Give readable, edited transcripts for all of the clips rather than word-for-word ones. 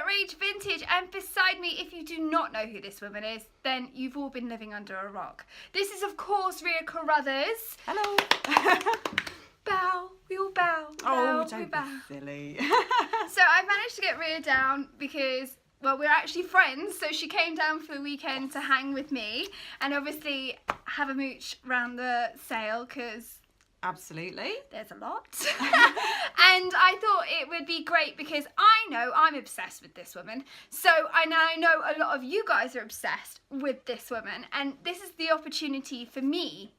Rage Vintage, and beside me, if you do not know who this woman is, then you've all been living under a rock. This is, of course, Ria Carruthers. Hello. Bow. We all bow. Oh, bow, don't be silly. So I managed to get Ria down because, well, we're actually friends, so she came down for the weekend to hang with me and obviously have a mooch around the sale because Absolutely. there's a lot. And I thought it would be great because I know I'm obsessed with this woman. So I know a lot of you guys are obsessed with this woman, and this is the opportunity for me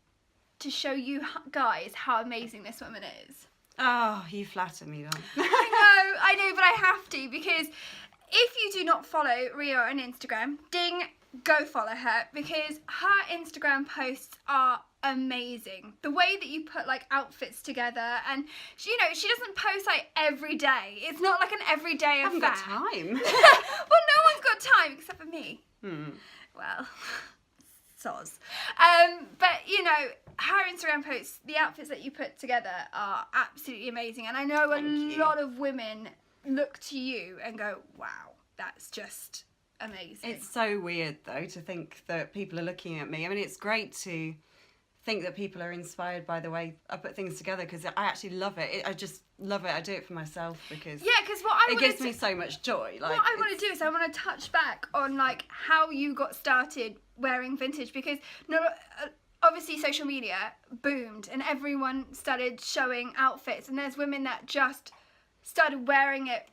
to show you guys how amazing this woman is. Oh, you flatter me, Don. I know, but I have to because if you do not follow Ria on Instagram, ding, go follow her because her Instagram posts are amazing. The way that you put like outfits together, and she doesn't post like every day. It's not like an everyday affair. I haven't got time. Well, no one's got time except for me. Well, soz. But her Instagram posts, the outfits that you put together are absolutely amazing, and I know a lot of women look to you and go, wow, that's just amazing. It's so weird though to think that people are looking at me. I mean, it's great to think that people are inspired by the way I put things together because I actually love it. I just love it. I do it for myself because it gives me so much joy. Like, what I want to do is I want to touch back on like how you got started wearing vintage because obviously social media boomed and everyone started showing outfits, and there's women that just started wearing it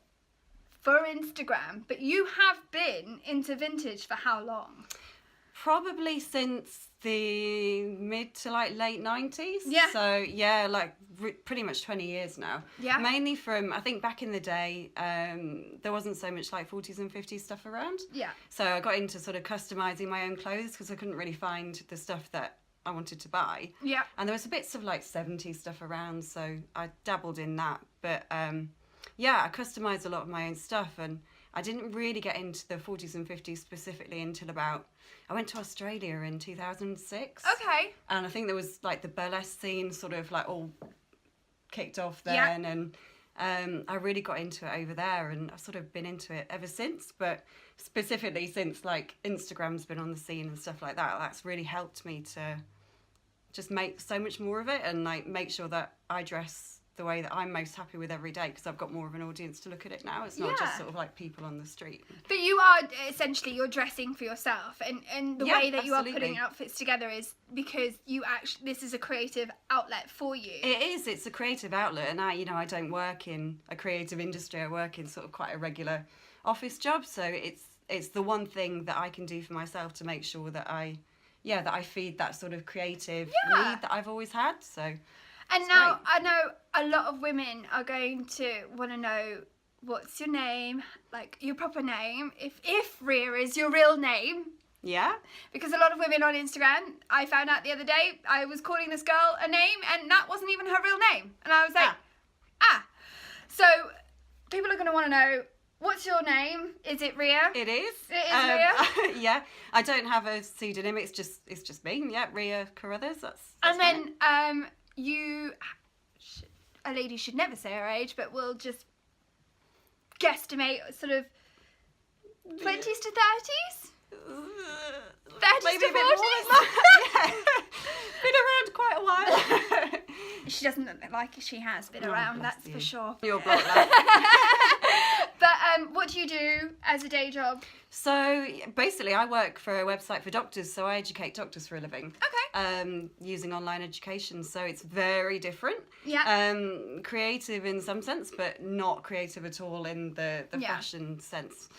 for Instagram. But you have been into vintage for how long? Probably since the mid to like late 90s. Yeah. So yeah, like pretty much 20 years now. Yeah. Mainly from, I think back in the day, there wasn't so much like 40s and 50s stuff around. Yeah. So I got into sort of customizing my own clothes because I couldn't really find the stuff that I wanted to buy. Yeah. And there was bits of like 70s stuff around, so I dabbled in that. But yeah, I customized a lot of my own stuff, and I didn't really get into the 40s and 50s specifically until I went to Australia in 2006. Okay. And I think there was like the burlesque scene sort of like all kicked off then, and I really got into it over there, and I've sort of been into it ever since, but specifically since like Instagram's been on the scene and stuff like that, that's really helped me to just make so much more of it and like make sure that I dress the way that I'm most happy with every day because I've got more of an audience to look at it now. It's not just sort of like people on the street. But you are essentially, you're dressing for yourself, and the way that you are putting outfits together is because you actually, this is a creative outlet for you. It is, it's a creative outlet, and I don't work in a creative industry. I work in sort of quite a regular office job, so it's the one thing that I can do for myself to make sure that I feed that sort of creative need that I've always had. So. And now I know a lot of women are going to want to know what's your name, like your proper name, if Ria is your real name. Yeah. Because a lot of women on Instagram, I found out the other day, I was calling this girl a name and that wasn't even her real name. And I was like, So people are going to want to know, what's your name? Is it Ria? It is. It is Ria? Yeah. I don't have a pseudonym. It's just me. Yeah, Ria Carruthers. That's and then a lady should never say her age, but we'll just guesstimate sort of 20s to 30s? 30s maybe to 40s? a bit more than that. Yeah. Been around quite a while. She doesn't look like she has been around, that's for sure. You're block lad. But what do you do as a day job? So basically I work for a website for doctors, so I educate doctors for a living. Okay. Using online education, so it's very different. Yeah. Creative in some sense, but not creative at all in the fashion sense.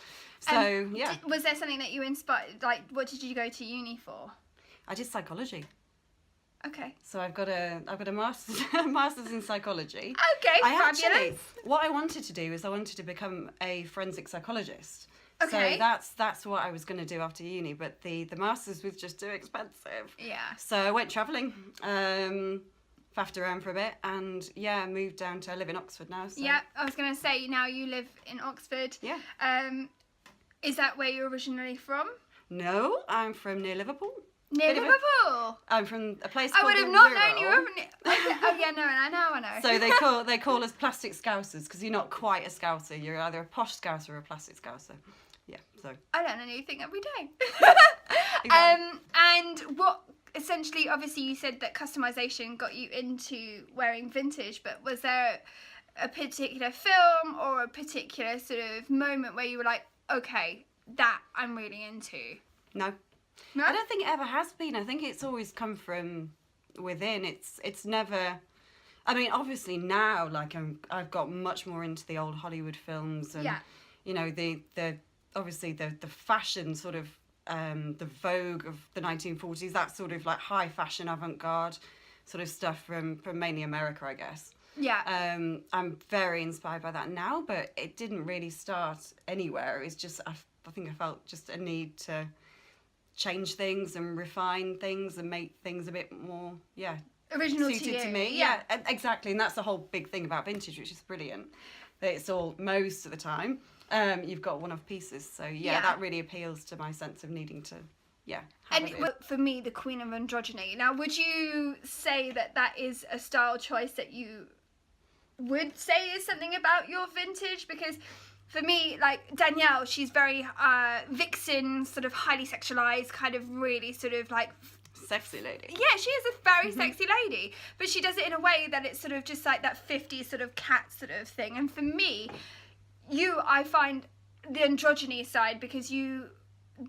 So yeah. Was there something that you inspired, like what did you go to uni for? I did psychology. Okay. So I've got a master's in psychology. Okay, fabulous. What I wanted to do is I wanted to become a forensic psychologist. Okay. So that's what I was going to do after uni, but the master's was just too expensive. Yeah. So I went travelling, faffed around for a bit, and moved down to, I live in Oxford now. So. Yeah, I was going to say, now you live in Oxford. Yeah. Is that where you're originally from? No, I'm from near Liverpool. Near Bit of a- Liverpool. I'm from a place I called would have the not Wirral. known you were from. Okay. Oh yeah, no, I know. So they call us plastic scousers because you're not quite a scouser. You're either a posh scouser or a plastic scouser. Yeah. So. I learn a new thing every day. Exactly. And what essentially, obviously, you said that customization got you into wearing vintage, but was there a particular film or a particular sort of moment where you were like, okay, that I'm really into? No. No? I don't think it ever has been. I think it's always come from within. It's never. I mean, obviously now, like I've got much more into the old Hollywood films, and Yeah. you know the obviously the fashion sort of the Vogue of the 1940s. That sort of like high fashion avant-garde sort of stuff from mainly America, I guess. Yeah. I'm very inspired by that now, but it didn't really start anywhere. It's just I think I felt just a need to change things and refine things and make things a bit more Original suited to you. me. Yeah, exactly. And that's the whole big thing about vintage, which is brilliant. That it's all, most of the time, you've got one-off pieces. So Yeah. that really appeals to my sense of needing to have And it in. for me, the queen of androgyny. Now, would you say that is a style choice that you would say is something about your vintage? Because for me, like Danielle, she's very vixen, sort of highly sexualized, kind of really sort of like. Sexy lady. Yeah, she is a very sexy lady, but she does it in a way that it's sort of just like that 50s sort of cat sort of thing. And for me, I find the androgyny side, because you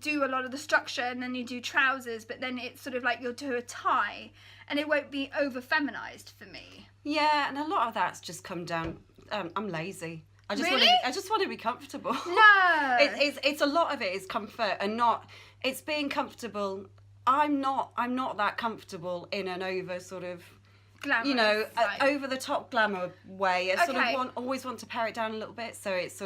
do a lot of the structure and then you do trousers, but then it's sort of like you'll do a tie and it won't be over feminized for me. Yeah, and a lot of that's just come down. I'm lazy. I just Really? I just want to be comfortable. No. It's a lot of it is comfort and not. It's being comfortable. I'm not that comfortable in an over sort of, Glamorous, you know, right. over the top glamour way. I sort Okay. of always want to pare it down a little bit. So it's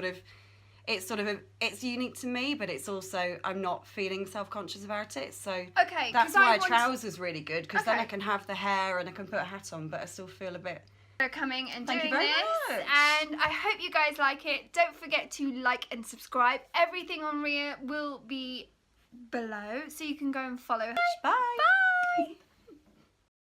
unique to me, but it's also I'm not feeling self-conscious about it. So Okay, that's 'cause I why want- trousers really good, because then Okay. I can have the hair and I can put a hat on, but I still feel a bit. They're coming and Thank you doing very this, much. and I hope you guys like it. Don't forget to like and subscribe. Everything on Rhea will be below, so you can go and follow her. Bye. Bye.